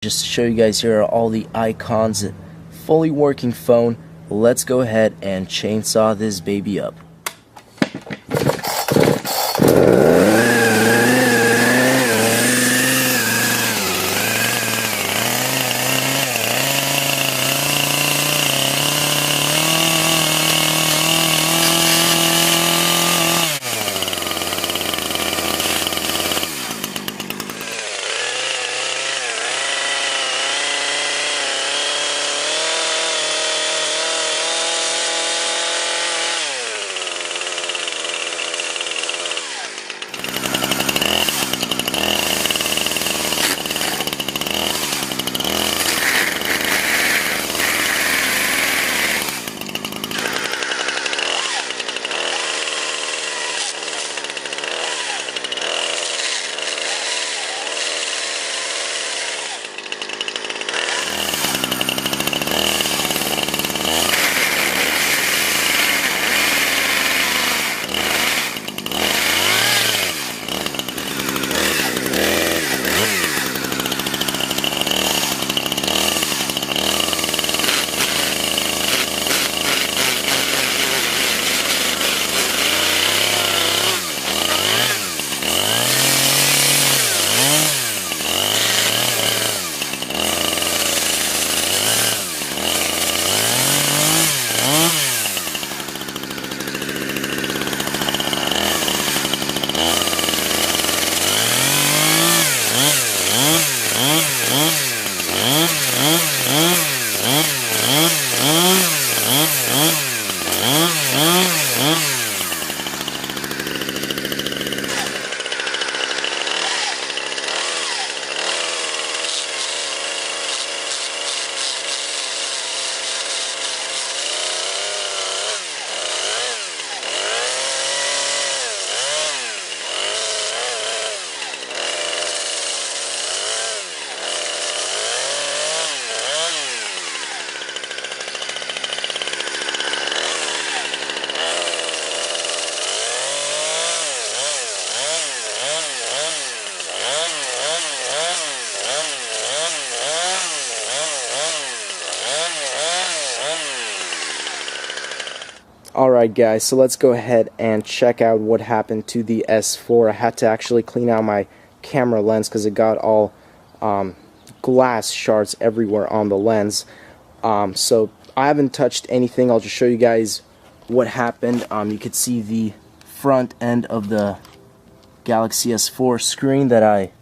Just to show you guys, here are all the icons. Fully working phone. Let's go ahead and chainsaw this baby up. Alright guys, so let's go ahead and check out what happened to the S4. I had to actually clean out my camera lens because it got all glass shards everywhere on the lens. So I haven't touched anything. I'll just show you guys what happened. You could see the front end of the Galaxy S4 screen that I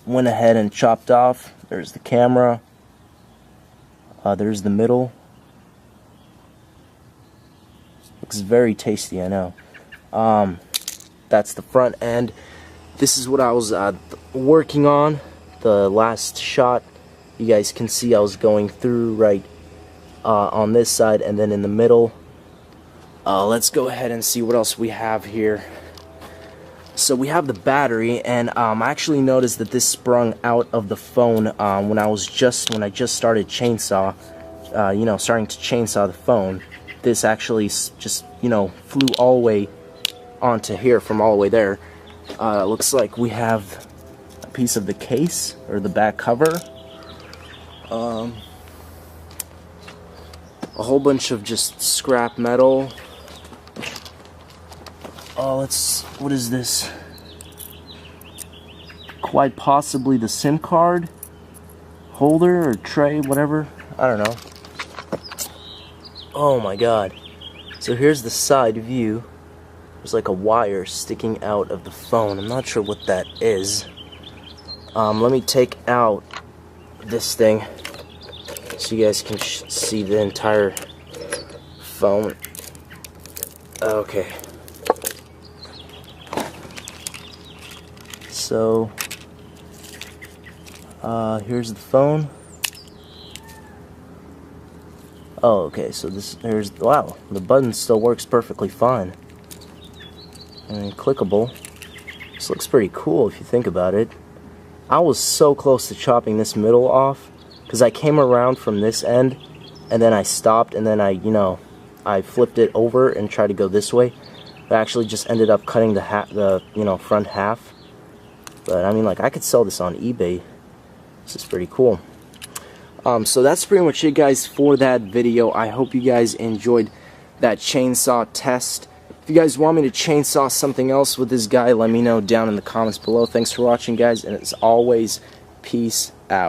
went ahead and chopped off. There's the camera. There's the middle. Looks very tasty, I know. That's the front end. This is what I was working on. The last shot, you guys can see I was going through right on this side and then in the middle. Let's go ahead and see what else we have here. So we have the battery, and I actually noticed that this sprung out of the phone when I just started chainsaw. Starting to chainsaw the phone. This actually just, flew all the way onto here from all the way there. Looks like we have a piece of the case, or the back cover. A whole bunch of just scrap metal. What is this? Quite possibly the SIM card holder or tray, whatever. I don't know. Oh my god. So here's the side view. There's like a wire sticking out of the phone. I'm not sure what that is. Let me take out this thing so you guys can see the entire phone. Okay. So, here's the phone. Oh, okay, so wow, the button still works perfectly fine. And clickable. This looks pretty cool if you think about it. I was so close to chopping this middle off, because I came around from this end, and then I stopped, and then I flipped it over and tried to go this way. But I actually just ended up cutting the front half. But I mean, like, I could sell this on eBay. This is pretty cool. So that's pretty much it, guys, for that video. I hope you guys enjoyed that chainsaw test. If you guys want me to chainsaw something else with this guy, let me know down in the comments below. Thanks for watching, guys, and as always, peace out.